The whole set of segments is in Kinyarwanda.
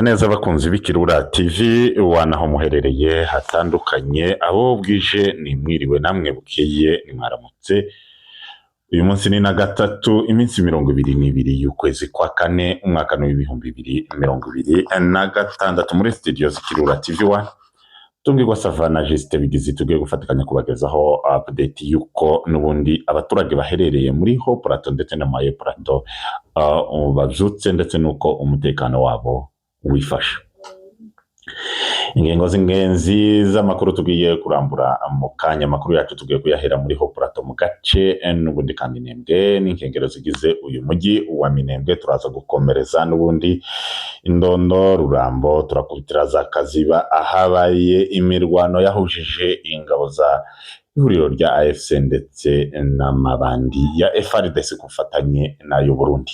Murakoze neza bakunzi b'Ikirura TV wanaho muherereye hatandukanye abo bwije ni mwiriwe namwe bukeye ni mwaramutse. Uyu munsi ni na gatatu iminsi 22 y'ukwezi kwa kane umwaka wa 2026 muri studio z'Ikirura TV 1 tungirwa Savana Juste bigize tugiye gufatikanya kubagezaho update yuko nubundi abaturage baherereye muri Ho Plateau ndetse na Maye Plateau bavyutse ndetse nuko umutekano wabo wifasha. Ingengo z'ingenzi z'amakuru tugiye kurambura mu kanya makuru yacu tugiye kuyahera muri Ho Plateau mu gace n'ubundi ka Minembwe n'inkengero zigize uyu mujyi wa Minembwe. Turaza gukomereza n'ubundi Indondo, Rurambo, turakubitira za Kaziba ahabaye imirwano yahujije ingabo za ihuriro rya AFC ndetse n'amabandi ya FARDC kufatanye nayo Burundi.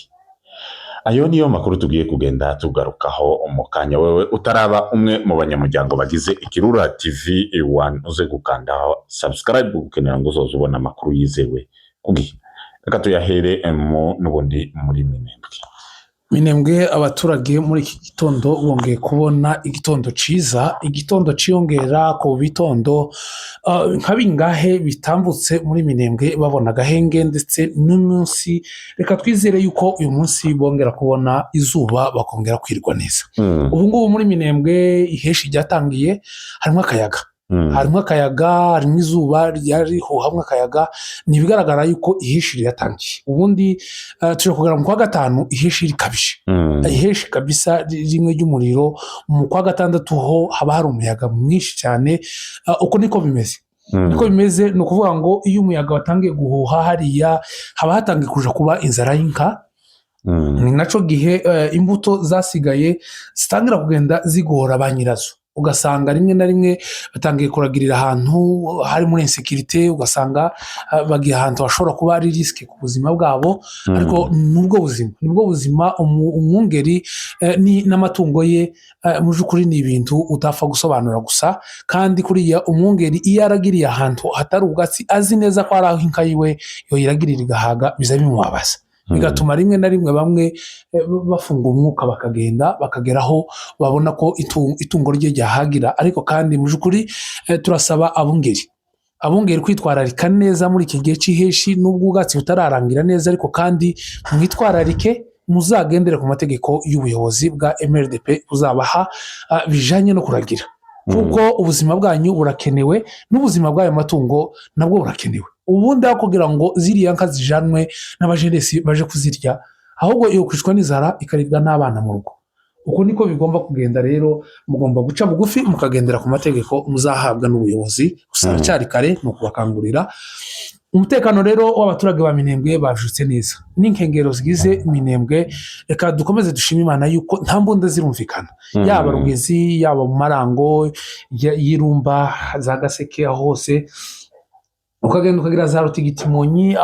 Ayo niyo makuru tugiye kugenda tugarukaho umukanya. Wewe utaraba umwe mu banyamuryango bagize Ikirura TV 1 uze gukandaho subscribe gukenera ngo uzoze ubona amakuru yizewe kugihe. Reka tuyahere n'ubundi muri Minembwe. Abaturage muri iki gitondo bongeye kubona igitondo ciza, igitondo ciyongera ku bitondo nka bingahe bitambutse muri Minembwe babona gahenge ndetse n'umunsi. Reka twizere yuko uyu munsi bongera kubona izuba bakongera kwirwa neza. Ubu ngubu muri Minembwe iheshi ryatangiye, harimo akayaga. Harimo akayaga, harimo izuba ryariho, hamwe akayaga. Ni bigaragara yuko iheshi ryatangiye. Ubundi tuje kugera mu kwa gatanu iheshi rikabije. Iheshi kabisa rimwe ry'umuriro. Mu kwa gatandatu ho haba hari umuyaga mwinshi cyane. Uko niko bimeze. Niko bimeze, ni ukuvuga ngo iyo umuyaga watangiye guhuha hariya haba hatangiye kuja kuba inzara y'inka. Ni naco gihe imbuto zasigaye zitangira kugenda zigora ba nyirazo. Ugasanga rimwe na rimwe batangiye kuragirira ahantu hari muri insécurité, ugasanga bagiye ahantu hashobora kuba ari risque ku buzima bwabo. Ariko nibwo buzima umwungeri n'amatungo ye mu by'ukuri ni ibintu utapfa gusobanura gusa. Kandi kuriya umwungeri iyo aragiriye ahantu hatari ubwatsi azi neza ko ari aho inka yiwe yoyiragirira igahaga biza bimubabaza, bigatuma rimwe na rimwe bamwe bafunga umwuka bakageraho babona ko itungo rye ryahagira. Ariko kandi mu by'ukuri turasaba abungeri kwitwararika neza muri iki gihe cy'iheshi, n'ubwo ubwatsi butararangira neza. Ariko kandi mwitwararike, muzagendere ku mategeko y'ubuyobozi bwa MRDP buzabaha bijanye no kuragira, kuko ubuzima bwanyu burakenewe n'ubuzima bw'ayo matungo nabwo burakenewe. Ubundi aho kugira ngo ziriya nka zijanwe n'abajenesi baje kuzirya, ahubwo iyo kwicwa n'inzara ikaribwa n'abana mu rugo. Uko niko bigomba kugenda. Rero mugomba guca bugufi mukagendera ku mategeko muzahabwa n'ubuyobozi. Gusa cyari kare ni ukubakangurira umutekano rero w'abaturage ba Minembwe. Bajutse neza n'inkengero zigize Minembwe. Reka dukomeze dushima Imana yuko nta mbunda zirumvikana, yaba Rugezi, yaba mu Marango, y'Irumba, za Gaseke, aho hose ukagenda ukagira za Rutigitimonyi,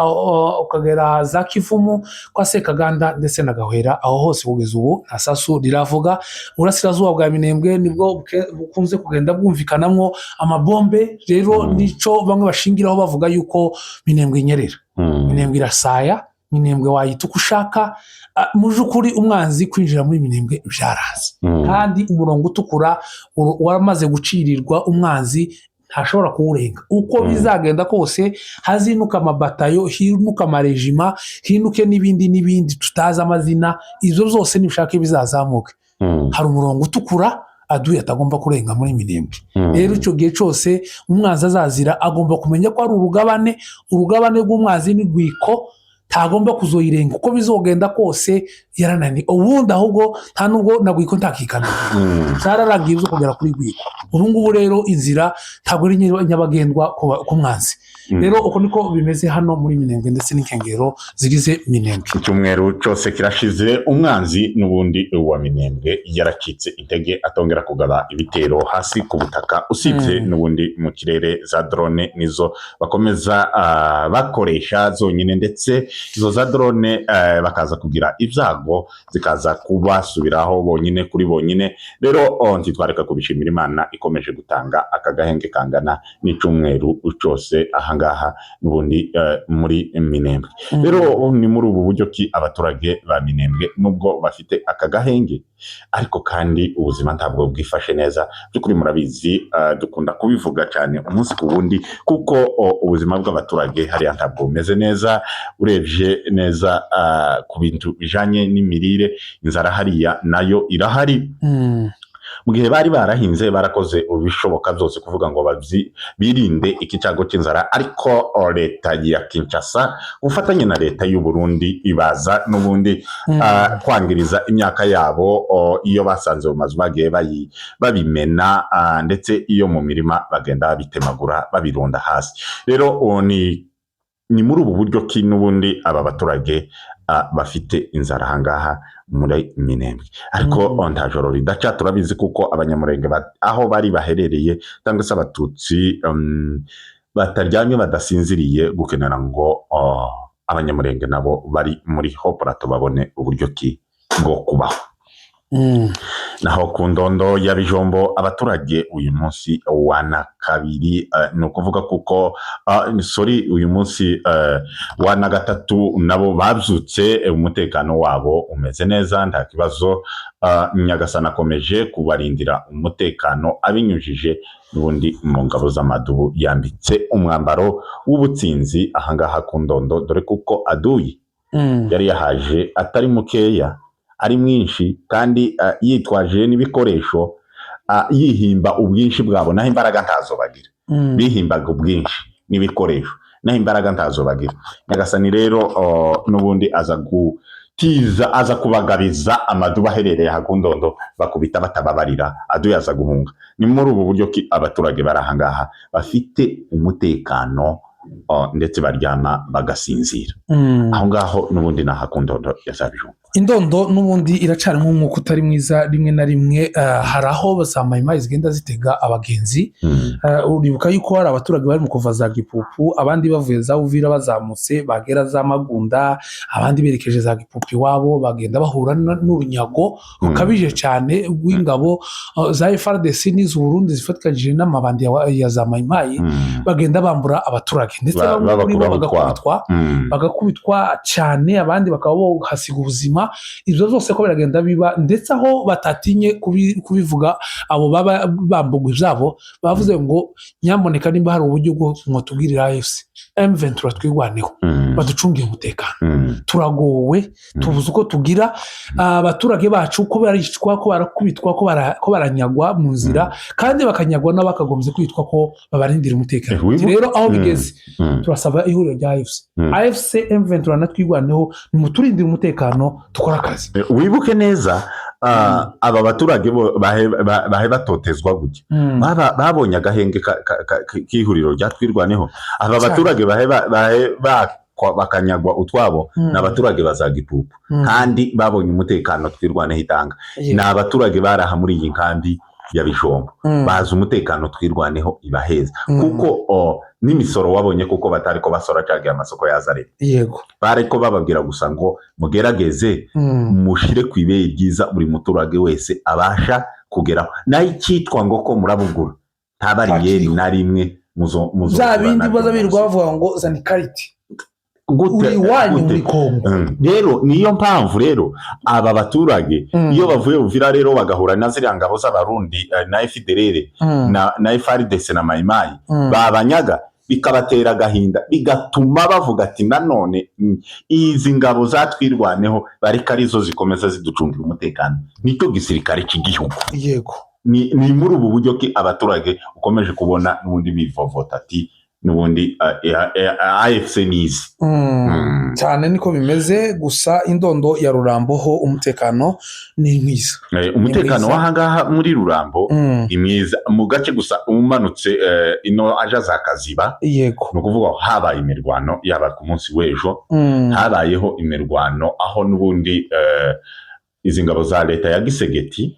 ukagera za Kivumu kwa Sekaganda ndetse na Gahwera. Aho hose kugeza ubu nta sasu riravuga. Burasirazuba bwa Minembwe nibwo bukunze kugenda bwumvikanamo amabombe. Rero nico bamwe bashingiraho bavuga yuko Minembwe inyerera, Minembwe irasaya, Minembwe wayita uko ushaka. Mu by'ukuri umwanzi kwinjira muri Minembwe byarazi, kandi umurongo utukura waramaze gucirirwa. Umwanzi ntashobora kuwurenga. Uko bizagenda kose hazinuka amabatayo, hinuka amarejima, hinuke n'ibindi tutazi amazina. Izo zose nibishaka bizazamuke. Hari umurongo utukura aduye atagomba kurenga muri Minembwe. Rero icyo gihe cyose umwanzi azazira agomba kumenya ko ari urugabane rw'umwanzi n'igwiko, tagomba kuzoyirenga. Uko bizogenda kose yaranani. Ubundi ahubwo nta nubwo nagwiko ntakikana cyararangiye zo kugera kuri gwiko. Ubu ngubu rero inzira ntabwo ari nyabagendwa ku mwanzi. Rero uko niko bimeze hano muri Minembwe ndetse n'inkengero zigize Minembwe. Icyumweru cyose kirashize umwanzi n'ubundi wa Minembwe yarakitse intege, atongera kugaba ibitero hasi ku butaka. Usibye n'ubundi mu kirere za drone nizo bakomeza bakoresha zonyine, ndetse izo za drone bakaza kugira ibyago zikaza kubasubiraho bonyine kuri bonyine. Rero ntitwareka kubishimira Imana ikomeje gutanga akagahenge kangana n'icumweru cyose ahangaha n'ubundi muri Minembwe. Rero ni muri ubu buryo ki abaturage ba Minembwe nubwo bafite akagahenge ariko kandi ubuzima ntabwo bwifashe neza by'ukuri murabizi dukunda kubivuga cyane umunsi ku wundi kuko ubuzima bw'abaturage hariya ntabwo bumeze neza urebye neza ku bintu bijanye n'imirire inzara hariya nayo irahari mu gihe bari barahinze barakoze ubishoboka byose kuvuga ngo birinde iki cyago cy'inzara ariko leta ya Kinshasa ufatanye na leta y'u Burundi ibaza n'ubundi kwangiriza imyaka yabo iyo basanze mu mazu bagiye babimena ndetse iyo mu mirima bagenda babitemagura babirunda hasi rero ni muri ubu buryo ki n'ubundi aba baturage bafite inzara ahangaha muri Minembwe ariko nta joro ridaca turabizi kuko abanyamurenge aho bari baherereye cyangwa se abatutsi bataryamye badasinziriye gukenera ngo abanyamurenge nabo bari muri Hoprato babone uburyo ki bwo kubaho naho ku ndondo ya Bijombo abaturage uyu munsi wana kabiri ni ukuvuga kuko uyu munsi wana gatatu nabo babyutse umutekano wabo umeze neza nta kibazo Nyagasana akomeje kubarindira umutekano abinyujije n'ubundi mu ngabo z'amadubu yambitse umwambaro w'ubutsinzi ahangaha ku ndondo dore kuko aduyi yari yahaje atari mukeya ari mwinshi kandi yitwaje n'ibikoresho yihimba ubwinshi bwabo naho imbaraga ntazo bagira bihimbaga ubwinshi n'ibikoresho naho imbaraga ntazo bagira Nyagasani rero n'ubundi aza kubagabiza amaduba aherereye hakundondo bakubita batababarira aduye aza guhunga ni muri ubu buryo ki abaturage barahangaha bafite umutekano ndetse baryama bagasinzira aho ngaho n'ubundi nahakundondo yazabijumba indondo n'ubundi iracarimo umwuka utari mwiza rimwe na rimwe hari aho bazamaye zigenda zitega abagenzi uribuka yuko hari abaturage bari mu kuva za Gipupu abandi bavuye za Uvira bazamutse bagera za Magunda abandi berekeje za Gipupu iwabo bagenda bahura n'urunyago rukabije cyane rw'ingabo za FARDC n'iz'u Burundi zifatikanyije n'amabandi ya za Mayimayi bagenda bambura abaturage ndetse bamwe muri bo bagakubitwa cyane abandi bakaba bahasiga ubuzima ibyo byose ko biragenda biba ndetse aho batatinye kubivuga abo baba bambugwa ibyabo bavuze ngo nyamuneka nimba hari uburyo bwo mwotubwirira AFC M23 twigwaneho baducungiye umutekano turagowe tubuze uko tugira abaturage bacu ko barishwa ko barakubitwa ko baranyagwa mu nzira kandi bakanyagwa n'abakagombye kwitwa ko babarindira umutekano rero aho bigeze turasaba ihuriro rya AFC M23 natwigwaneho nimuturindira umutekano tukora akazi wibuke neza aba baturage bahe batotezwa gutya babonye agahenge k'ihuriro rya twirwaneho aba baturage bahe bakanyagwa utwabo n'abaturage baza Gipupu kandi babonye umutekano twirwaneho itanga ni abaturage baraha muri iyi nkambi ya Bijombo baza umutekano twirwaneho ibaheza kuko n'imisoro wabonye kuko batari ko basora cyangwa amasoko yazare yego bari ko bababwira gusa ngo mugerageze mushire ku ibeye ryiza buri muturage wese abasha kugeraho nayo cyitwa ngo ko murabugura ntabariyeri na rimwe muzo za bindi baza birwa bavuga ngo zani kariti uri wanyu muri Kongo rero niyo mpamvu rero aba baturage iyo bavuye Uvira rero bagahura na ziriya ngabo z'abarundi na FDLR na FARDC na Mayimayi babanyaga bikabatera agahinda bigatuma bavuga ati nanone izi ngabo zatwirwaneho bareka arizo zikomeza ziducungira umutekano nicyo gisirikare cy'igihugu yego ni muri ubu buryo ki abaturage ukomeje kubona n'ubundi bivovota ati n'ubundi AFC nizi cyane niko bimeze gusa indondo ya Ruramboho umutekano ni mwiza umutekano w'ahangaha muri Rurambo ni mwiza mu gace gusa umanutse ino aja za Kaziba yego no kuvuga habaye imirwano yaba ku munsi w'ejo habayeho imirwano aho n'ubundi izi ngabo za leta ya Gisegeti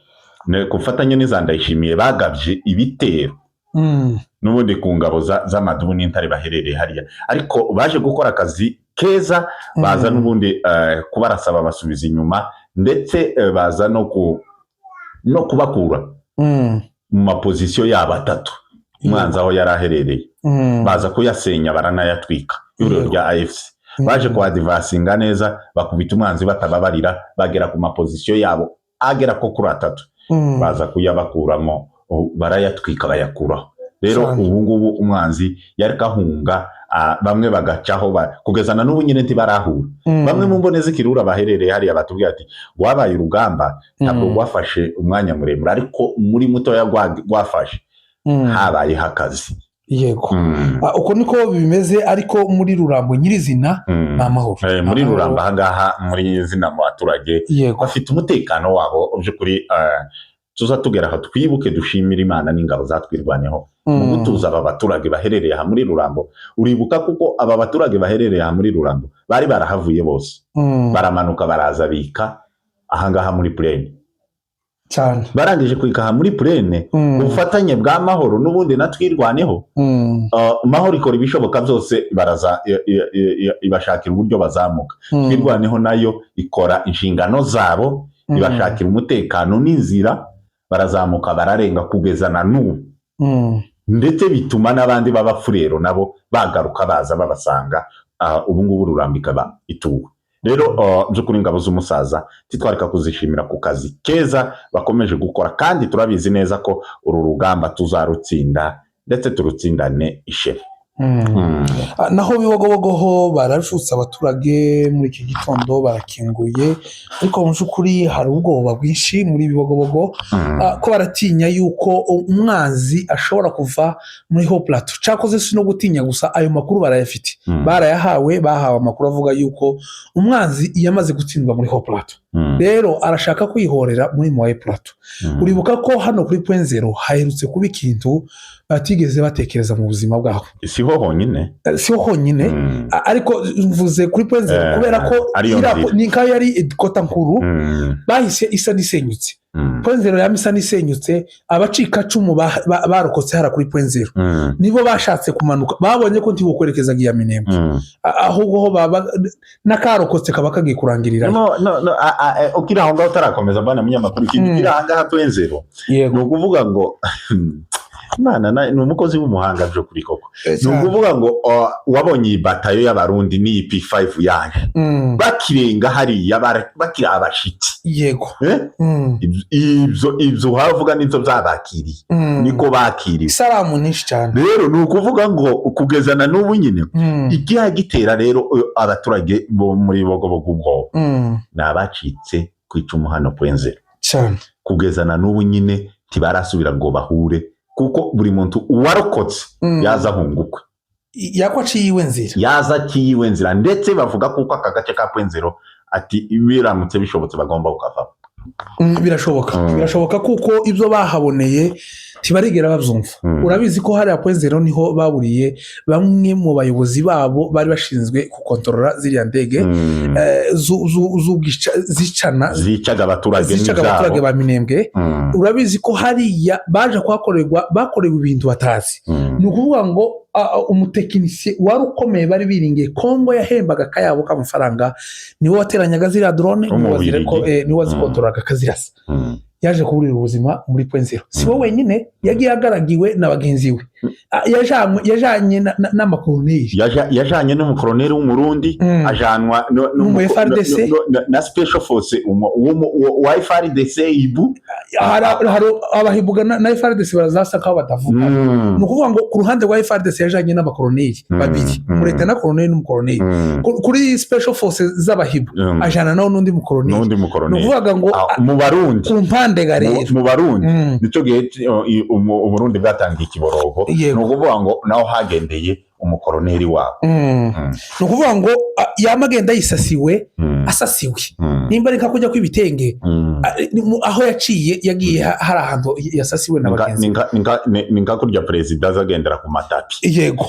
kufatanya n'izandayishimiye bagabye ibitero n'ubundi ku ngabo z'amadubu n'intare baherereye hariya ariko baje gukora akazi keza baza n'ubundi kubarasaba basubiza inyuma ndetse baza no kubakura mu mapozisiyo yabo atatu umwanzi aho yari aherereye baza kuyasenya baranayatwika ihuriro rya AFC baje kuhadivasinga neza bakubita umwanzi batababarira bagera ku mapozisiyo yabo agera ko kuri 3 baza kuyabakuramo barayatwika bayakuraho. Rero ubu ngubu umwanzi yari kahunga bamwe bagacaho kugezana n'ubu nyine ntibarahura. Bamwe mu mbonezi kirura baherereye hariya batubwiye ati wabaye urugamba ntabwo rwafashe umwanya muremure ariko muri mutoya rwafashe habaye hakazi. Yego uko niko bimeze ariko muri Rurambo nyirizina n'amahoro. Muri Rurambo ahangaha muri zina mu baturage bafite umutekano wabo by'ukuri. Tuza tugera aho twibuke dushimira Imana n'ingabo zatwirwanyeho mu gutuza aba baturage baherereye aha muri Rurambo. Uribuka kuko aba baturage baherereye aha muri Rurambo bari barahavuye bose baramanuka baraza bika ahangaha muri Plaine cyane, barangije kwika aha muri Plaine ubufatanye bwa mahoro n'ubundi natwirwaneho. Mahoro ikora ibishoboka byose baraza ibashakira uburyo bazamuka. Twirwaneho nayo ikora inshingano zabo ibashakira umutekano n'inzira barazamuka bararenga kugezana n'ubu. Ndetse bituma n'abandi b'abafurero nabo bagaruka baza babasanga. Ubu ngubu Rurambo ikaba ituwe. Rero by'ukuri ingabo z'umusaza titwareka kuzishimira ku kazi keza bakomeje gukora, kandi turabizi neza ko uru rugamba tuzarutsinda ndetse turutsindane ishefu. Naho Bibogobogo barashutse abaturage muri iki gitondo barakinguye, ariko mu by'ukuri hari ubwoba bwinshi muri Bibogobogo ko baratinya yuko umwanzi ashobora kuva muri Haut Plateau. Cyakoze si no gutinya gusa, ayo makuru barayafite, barayahawe, bahawe amakuru avuga yuko umwanzi yamaze gutsindwa muri Haut Plateau. Rero arashaka kwihorera muri Haut Plateau. Uribuka ko hano kuri Point Zero haherutse kuba ikintu batigeze batekereza mu buzima bwabo. Siho honyine ariko mvuze kuri Point Zero kubera ko ni nka yari kota nkuru bahise isa n'isenyutse. Point Zero yamisa n'isenyutse, abacika cumu barokotse hara kuri Point Zero nibo bashatse kumanuka, babonye ko ntibukwerekeza giya Minembwe ahubwo ho baba nakarokotse kaba kagiye kurangirira. Ukira aho ngaho utarakomeza bana munyamakuru kiri ahangaha Point Zero ni ukuvuga ngo Imana ni umukozi w'umuhanga byo kuri koko. Ni ukuvuga ngo wabonye iyi batayo y'abarundi ni P5 yaje bakirenga hariya bakira abashitsi. Yego ibyo havuga n'inzo byabakiriye niko bakiriye salamu nyinshi cyane. Rero ni ukuvuga ngo kugezana n'ubu nyine igiha gitera rero abaturage bo muri Bibogobogo ubwo nabacitse kwicumu hano Point Zero cyane, kugezana n'ubu nyine tibarasubira ngo bahure kuko buri muntu uwarokotse yaza hungukwe yaza aciye nzira ndetse bavuga kuko aka gace ka Point Zero ati biramutse bishobotse bagomba kukava. Birashoboka kuko ibyo bahaboneye tibarigera babyumva. Urabizi ko hariya Point Zero niho baburiye bamwe mu bayobozi babo bari bashinzwe gukontorora ziriya ndege zicaga abaturage ba Minembwe. Urabizi ko hariya baje bakorewe ibintu batazi. Ni ukuvuga ngo umutekinisiye wari ukomeye bari biringiye Kongo yahembaga kayabo k'amafaranga niwe wateranyaga ziriya drone niwe wazikontorora akazirasa. Yaje kuburira ubuzima muri Point Zero. Si wowe wenyine, yagiye agaragiwe na bagenzi we. Yajanye n'amakoloneli, yajanye n'umukoloneli w'umurundi, ajanwa n'umu FARDC na special force wa FARDC Ibu. Hari abahibuga na FARDC barazasa ko batavuga. Ni ukuvuga ngo ku ruhande rwa FARDC yajanye n'abakoloneli babiri, mureta na koloneli n'umukoloneli. Kuri special force z'abahibu ajana nawo n'undi mukoloneli. Ni ukuvuga ngo mu Barundi mu Barundi nico gihe Uburundi bwatangiye ikiborogo. Ni ukuvuga ngo naho hagendeye umukoloneli wabo. Ni ukuvuga ngo yamagenda yisasiwe asasiwe nimba reka kujya kw'ibitenge aho yagiye hari ahantu yasasiwe n'abagenzi. Ni nka kurya perezida azagendera ku matapi. Yego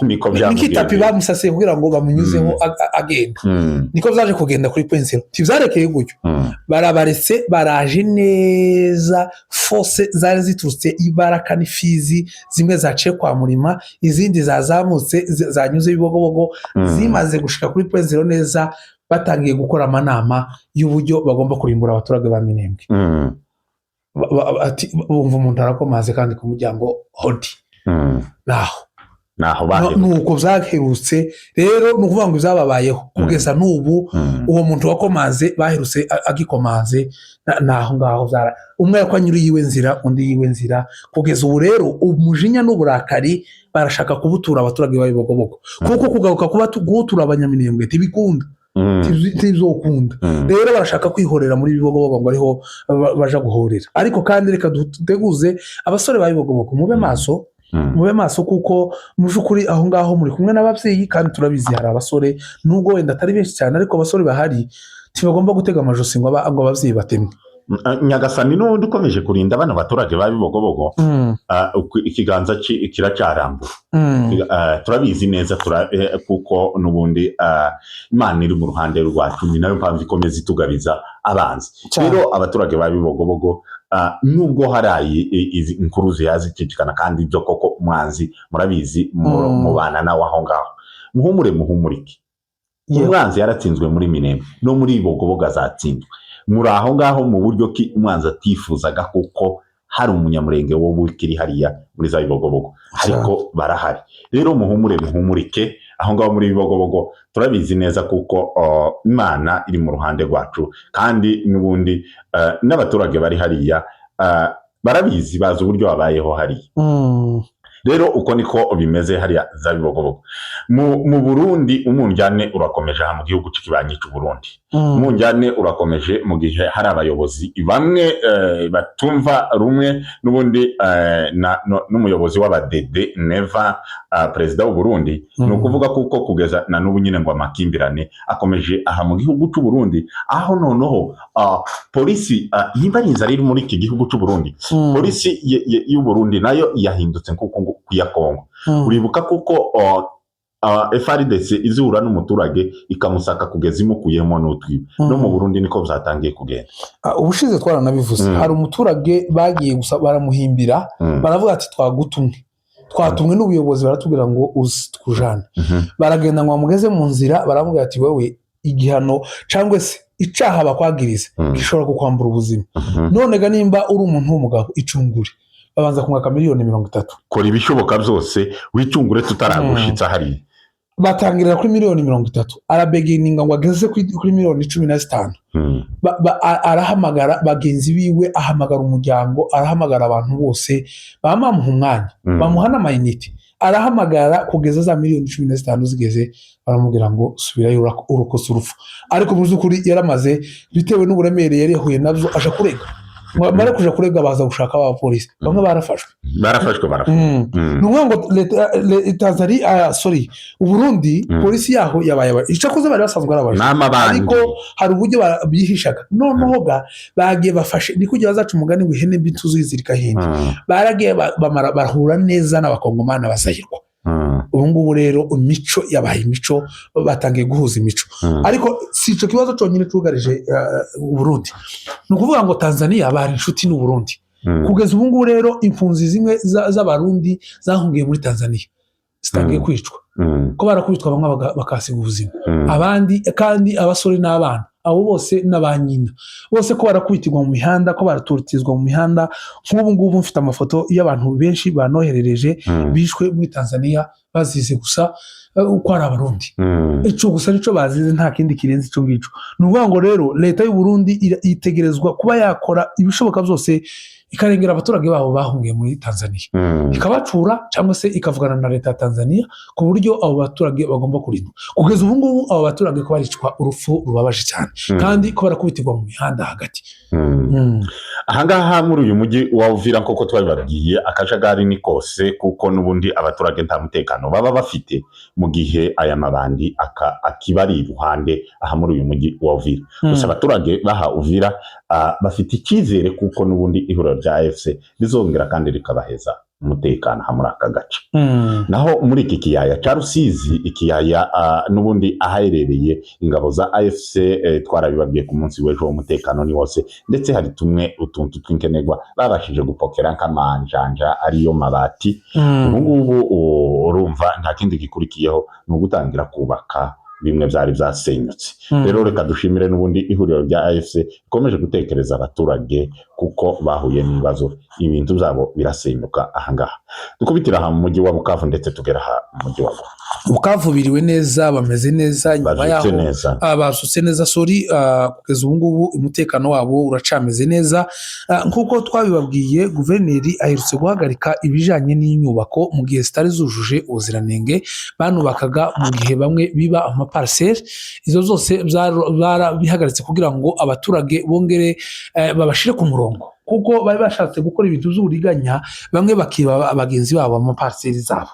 nikitapi bamusasiye kugira ngo bamunyuzeho agenda. Niko byaje kugenda kuri Point Zero. Tivyarekeye gutyo, barabaretse baraje neza. Force zari ziturutse Ibaraka n'Ifizi, zimwe zaciye kwa Murima, izindi zazamutse zanyuze Bibogobogo, zimaze gushika kuri Point Zero neza, batangiye gukora amanama y'uburyo bagomba kurimbura abaturage ba Minembwe. Ati bumva umuntu arakomaze kandi ku muryango hodi naho nuko vyaherutse rero ni ukuvuga ngo vyababayeho kugeza n'ubu uwo muntu wakomaze baherutse agikomaze naho ngaho umwe yakwanyura yiwe nzira undi yiwe nzira kugeza ubu rero umujinya n'uburakari barashaka kubutura abaturage b'Ibibogobogo kuko kugaruka gutura abanyaminembwe ntibikunda ntibizokunda rero barashaka kwihorera muri Bibogobogo ngo ariho baja guhorera ariko kandi reka duteguze abasore b'Ibibogobogo mube maso kuko mu by'ukuri aho ngaho muri kumwe n'ababyeyi kandi turabizi hari abasore nubwo wenda atari benshi cyane ariko abasore bahari ntibagomba gutega amajosi ngo ababyeyi batemwe Nyagasani n'ubundi ukomeje kurinda abana baturage b'Ibibogobogo ikiganza kiracarambura turabizi neza kuko n'ubundi Imana iri mu ruhande rwacu ni nayo mpamvu ikomeza itugabiza abanzi rero abaturage b'Ibibogobogo nubwo haraye izi inkuru ziyazikikana kandi ibyo koko umwanzi murabizi mubana nawe aho ngaho muhumurike umwanzi yaratsinzwe muri Minembwe no muri Ibibogobogo azatsindwa muri aho ngaho mu buryo ki umwanzi atifuzaga kuko hari umunyamurenge wo bukiri hariya muri za Bibogobogo ariko barahari rero muhumurike aho ngaho muri Bibogobogo turabizi neza kuko Imana iri mu ruhande rwacu kandi n'ubundi n'abaturage bari hariya barabizi bazi uburyo babayeho hariya rero uko niko bimeze hariya za Bibogobogo mu Burundi umunjyane urakomeje mu gihugu cy'ikibanyi cy'u Burundi umunjyane urakomeje mu gihe hari abayobozi bamwe batumva rumwe n'ubundi n'umuyobozi w'abadede Neva perezida w'u Burundi ni ukuvuga kuko kugeza na n'ubu nyine ngo amakimbirane akomeje aha mu gihugu cy'u Burundi aho noneho polisi yibarinza riri muri iki gihugu cy'u Burundi polisi y'u Burundi nayo yahindutse kuko kuya Kongo uribuka kuko FARDC izura n'umuturage ikamusaka kugeza imukuyemo n'utwibe no mu Burundi niko byatangiye kugenda ubushize twaranabivuze hari umuturage bagiye gusa baramuhimbira baravuga ati twatumwe n'ubuyobozi baratubwira ngo uzitujane baragenda ngo bamugeze mu nzira baramubwira ati wewe igihano cyangwa se icaha bakwagiriza gishobora kukwambura ubuzima none ga nimba uri umuntu w'umugabo icungure babanza kumwaka miliyoni 30 kora ibishoboka byose wicungure tutaragushitsa hari batangirira kuri miliyoni 30 arabegininga ngo ageze kuri miliyoni 15 arahamagara bagenzi biwe ahamagara umuryango arahamagara abantu bose bamamuha umwanya bamuha n'amayinite arahamagara kugeza za miliyoni 15 zigeze baramubwira ngo subirayo urukosa urupfu ariko mu by'ukuri yaramaze bitewe n'uburemere yari yahuye nabyo aje kurega mara kuja kurega baza gushaka abapolisi bamwe barafashwe n'umwe ngo Tanzania Uburundi polisi yaho yabaye icakoze bari basanzwe arabaje ariko hari uburyo bihishaga noneho bagiye bafashe ni kugira bazaca umugani ngo ihene mbi tuzizirika hindi baragiye barahura neza n'abakongomani abazahirwa ubu ngubu rero imico yabaye imico batangiye guhuza imico ariko si ico kibazo cyonyine cyugarije Burundi ni ukuvuga ngo Tanzania bari inshuti n'u Burundi kugeza ubu ngubu rero impunzi zimwe z'abarundi zahungiye muri Tanzania zitangiye kwicwa ko barakubitwa bamwe bakasiga ubuzima abandi kandi abasore n'abana abo bose n'abanyina bose ko barakubitirwa mu mihanda ko baraturutizwa mu mihanda nk'ubu ngubu mfite amafoto y'abantu benshi banoherereje bishwe muri Tanzania bazize gusa uko ari abarundi ico gusa nico bazize nta kindi kirenze ico ngico nuvuga ngo rero leta y'u Burundi itegerezwa kuba yakora ibishoboka byose ikarengera abaturage babo bahungiye muri Tanzania ikabacura cyangwa se ikavugana na leta ya Tanzania ku buryo abo baturage bagomba kurindwa kugeza ubu ngubu abo baturage ko baricwa urupfu rubabaje cyane kandi ko barakubitirwa mu mihanda hagati ahangaha muri uyu mujyi wa Uvira nk'uko twabibabwiye akajagari ni kose kuko n'ubundi abaturage nta mutekano baba bafite mu gihe aya mabandi akibari iruhande aha muri uyu mujyi wa Uvira gusa abaturage baha Uvira bafite icyizere kuko n'ubundi ihuriro rya AFC rizongera kandi rikabaheza umutekano muri aka gace naho muri iki kiyaya cya Rusizi ikiyaya n'ubundi ahaherereye ingabo za AFC twarabibabwiye ku munsi w'ejo w'umutekano ni wose ndetse hari tumwe utuntu tw'inkenegwa babashije gupokera nk'amanjanja ariyo mabati ubu ngubu urumva nta kindi gikurikiyeho ni ugutangira kubaka bimwe byari byasenyutse. Rero reka dushimire n'ubundi ihuriro rya AFC ikomeje gutekereza abaturage kuko bahuye n'ibibazo ibintu byabo birasenyuka ahangaha. Dukubitira aha mu mujyi wa Bukavu ndetse tugera aha mu mujyi wa Goma. Bukavu biriwe neza, bameze neza, nyuma yaho basutse neza kugeza ubu ngubu umutekano wabo uracameze neza. Nk'uko twabibabwiye, guverineri aherutse guhagarika ibijyanye n'inyubako mu gihe zitari zujuje ubuziranenge banubakaga mu gihe bamwe biba amapariseri. Izo zose bihagaritse kugira ngo abaturage bongere babashire ku murongo, kuko bari bashatse gukora ibintu by'uburiganya, bamwe bakiba bagenzi babo amapariseri zabo,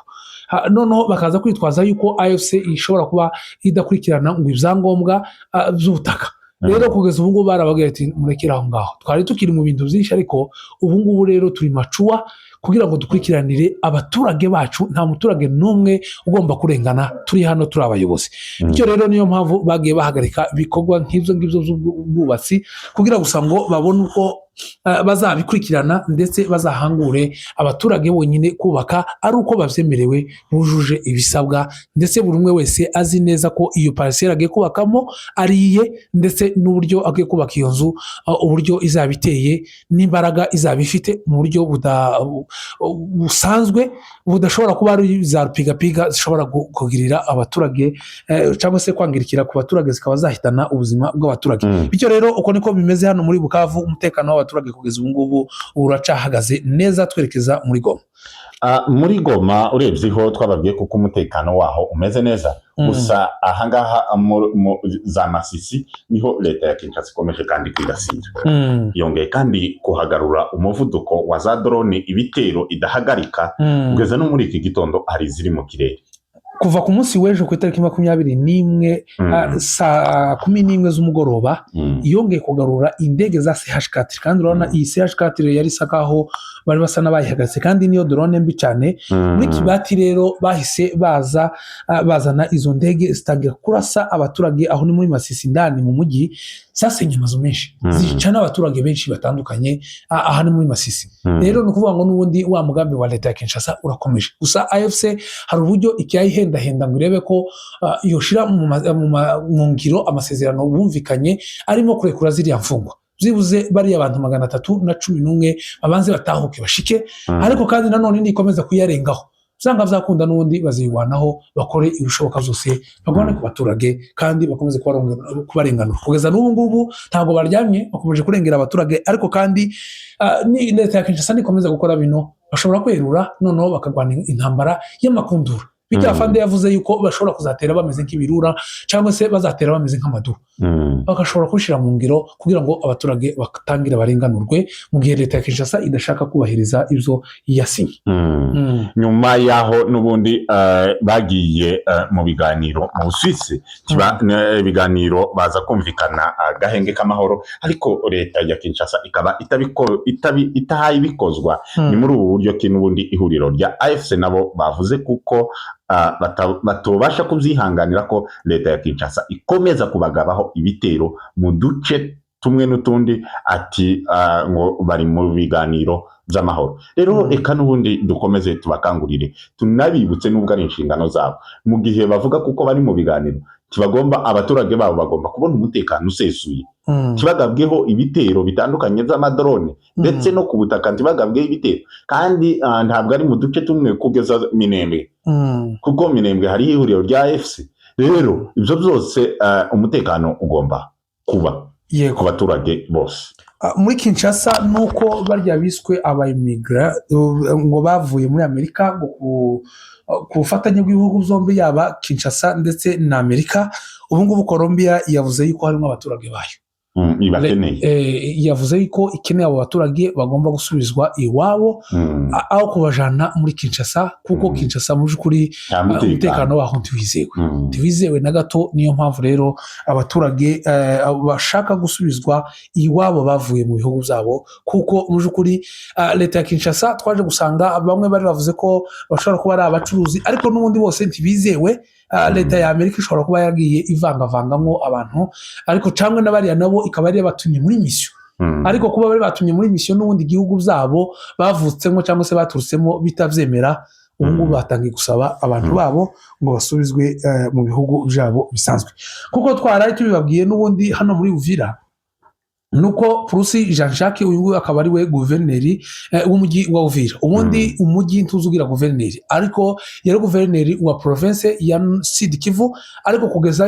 noneho bakaza kwitwaza yuko AFC ishobora kuba idakurikirana ngo ibyangombwa by'ubutaka. Rero kugeza ubu ngubu barababwira ati murekere aho ngaho, twari tukiri mu bintu byinshi, ariko ubu ngubu rero turi macuwa kugira ngo dukurikiranire abaturage bacu. Nta muturage n'umwe ugomba kurengana, turi hano turi abayobozi. Bityo rero niyo mpamvu bagiye bahagarika ibikorwa nk'ibyo ngibyo by'ubwubatsi kugira gusa ngo babone uko bazabikurikirana ndetse bazahangure abaturage bonyine kubaka ari uko babyemerewe, bujuje ibisabwa, ndetse buri umwe wese azi neza ko iyo pariseri agiye kubakamo ari iye, ndetse n'uburyo agiye kubaka iyo nzu, uburyo izaba iteye n'imbaraga izaba ifite mu buryo busanzwe budashobora kuba ari za rupigapiga zishobora kugirira abaturage cyangwa se kwangirikira ku baturage zikaba zahitana ubuzima bw'abaturage. Bityo rero uko niko bimeze hano muri Bukavu. Umutekano w'abaturage kugeza ubu ngubu uracahagaze neza. Twerekeza muri Goma. Muri Goma urebyeho twababwiye kuko umutekano waho umeze neza, gusa ahangaha za Masisi niho leta ya Kinshasa ikomeje kandi kwirasira. Yongeye kandi kuhagarura umuvuduko wa za drone, ibitero idahagarika kugeza no muri iki gitondo hari ziri mu kirere. Kuva ku munsi w'ejo ku itariki 21 saa 11 z'umugoroba yongeye kugarura indege za CH4, kandi urabona iyi CH4 yari isakaho bari basa n'abayihagaze, kandi niyo drone mbi cyane. Muri Kibati rero bahise bazana izo ndege zitangira kurasa abaturage aho ni muri Masisi ndani mu mujyi, zasenye amazu menshi, zica n'abaturage benshi batandukanye aha ni muri Masisi. Rero ni ukuvuga ngo n'ubundi wa mugambi wa leta ya Kinshasa urakomeje. Gusa AFC hari uburyo ikiyahenda ngo irebe ko yoshira mu ngiro amasezerano bumvikanye, arimo kurekura ziriya mfungwa byibuze bariya abantu 311 babanze batahuke bashike, ariko kandi nanone nikomeza kuyarengaho usanga byakunda n'ubundi baziyibanaho, bakore ibishoboka byose bagwane ku baturage kandi bakomeze kubarenganura. Kugeza n'ubu ngubu ntabwo baryamye, bakomeje kurengera abaturage, ariko kandi ni leta ya Kinshasa nikomeza gukora bino bashobora kwerura noneho bakagwana intambara y'amakundura. Bityo Fande yavuze yuko bashobora kuzatera bameze nk'ibirura cyangwa se bazatera bameze nk'amaduru, bagashobora kushira mu ngiro kugira ngo abaturage batangire barenganurwe mu gihe leta ya Kinshasa idashaka kubahiriza ibyo yasinye. Nyuma yaho n'ubundi bagiye mu biganiro mu Busuwisi, ibiganiro baza kumvikana gahenge k'amahoro, ariko leta ya Kinshasa ikaba itahaye bikozwa. Ni muri ubu buryo ki n'ubundi ihuriro rya AFC nabo bavuze kuko batobasha kubyihanganira ko leta ya Kinshasa ikomeza kubagabaho ibitero mu duce tumwe n'utundi, ati ngo bari mu biganiro by'amahoro. Rero reka n'ubundi dukomeze tubakangurire, tunabibutse n'ubwo ari inshingano zabo mu gihe bavuga kuko bari mu biganiro, kibagomba abaturage babo bagomba kubona umutekano usesuye, kibagabweho ibitero bitandukanye by'amadrone ndetse no ku butaka ntibagabweho ibitero, kandi ntabwo ari mu duce tumwe kugeza Minembwe, kuko Minembwe hari ihuriro rya AFC. Rero ibyo byose umutekano ugomba kuba ku baturage bose. Muri Kinshasa nuko barya biswe abayimigra ngo bavuye muri Amerika ku bufatanye bw'ibihugu byombi, yaba Kinshasa ndetse na Amerika. Ubu ngubu Colombia yavuze yuko harimo abaturage bayo yavuze yuko ikeneye abo baturage bagomba gusubizwa iwabo aho kubajana muri Kinshasa, kuko Kinshasa mu by'ukuri umutekano waho ntiwizewe na gato. Niyo mpamvu rero abaturage bashaka gusubizwa iwabo bavuye mu bihugu byabo, kuko mu by'ukuri leta ya Kinshasa twaje gusanga bamwe bari bavuze ko bashobora kuba ari abacuruzi, ariko n'ubundi bose ntibizewe. Leta ya Amerika ishobora kuba yagiye ivangavangamo abantu, ariko cyangwa n'abariya nabo ikaba ari batumye muri misiyo, ariko kuba bari batumye muri misiyo n'ubundi igihugu byabo bavutsemo cyangwa se baturutsemo bitabyemera, ubu ngubu batangiye gusaba abantu babo ngo basubizwe mu bihugu byabo bisanzwe kuko twaraye tubibabwiye n'ubundi hano muri Uvira nuko Purusi Jean Jacques uyu nguyu akaba ari we guverineri w'umujyi wa Uvira ubundi umujyi ntuzugira guverineri ariko yari guverineri wa province ya Sud Kivu ariko kugeza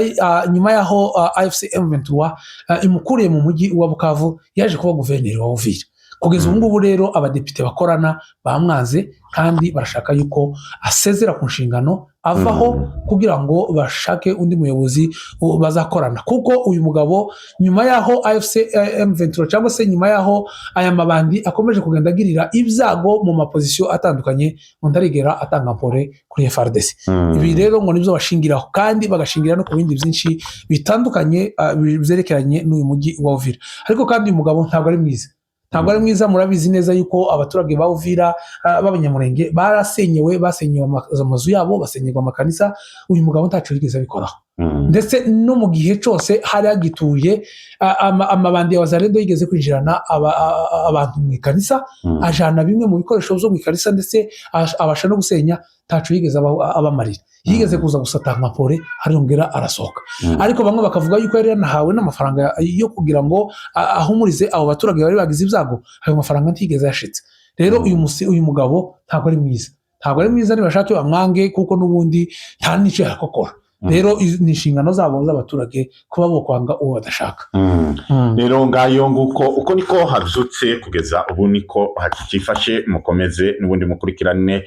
nyuma yaho AFC M23 imukuriye mu mujyi wa Bukavu yaje kuba guverineri wa Uvira kugeza ubu ngubu rero abadepite bakorana bamwanze kandi barashaka yuko asezera ku nshingano avaho kugira ngo bashake undi muyobozi bazakorana kuko uyu mugabo nyuma yaho AFC M23 cyangwa se nyuma yaho aya mabandi akomeje kugenda agirira ibyago mu mapozisiyo atandukanye ngo ndarigera atanga mpore kuri FARDC ibi rero ngo nibyo bashingiraho kandi bagashingira no ku bindi byinshi bitandukanye byerekeranye n'uyu mujyi wa Uvira ariko kandi uyu mugabo ntabwo ari mwiza murabizi neza yuko abaturage ba Uvira b'abanyamurenge basenyewe amazu yabo basenyerwa amakanisa uyu mugabo ntacu yigeze abikoraho ndetse no mu gihe cyose hari agituye amabandi ya Wazalendo yigeze kwinjirana abantu mu ikanisa ajana bimwe mu bikoresho byo mu ikanisa ndetse abasha no gusenya ntacu yigeze abamarira yigeze kuza gusata mpore harongera arasohoka ariko bamwe bakavuga yuko yari yanahawe n'amafaranga yo kugira ngo ahumurize abo baturage bari bagize ibyago ayo mafaranga ntigeze yashitse rero uyu mugabo ntabwo ari mwiza nibashake bamwange kuko n'ubundi nta n'icyo yakokora rero ni inshingano zabo z'abaturage kuba bo kwanga uwo badashaka rero ngayo nguko uko niko hazutse kugeza ubu niko hakifashe mukomeze n'ubundi mukurikirane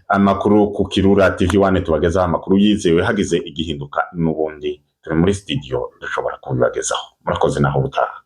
amakuru ku Kirura TV1 tubagezaho amakuru yizewe hagize igihinduka n'ubundi turi muri studio dushobora kubibagezaho murakoze naho butaha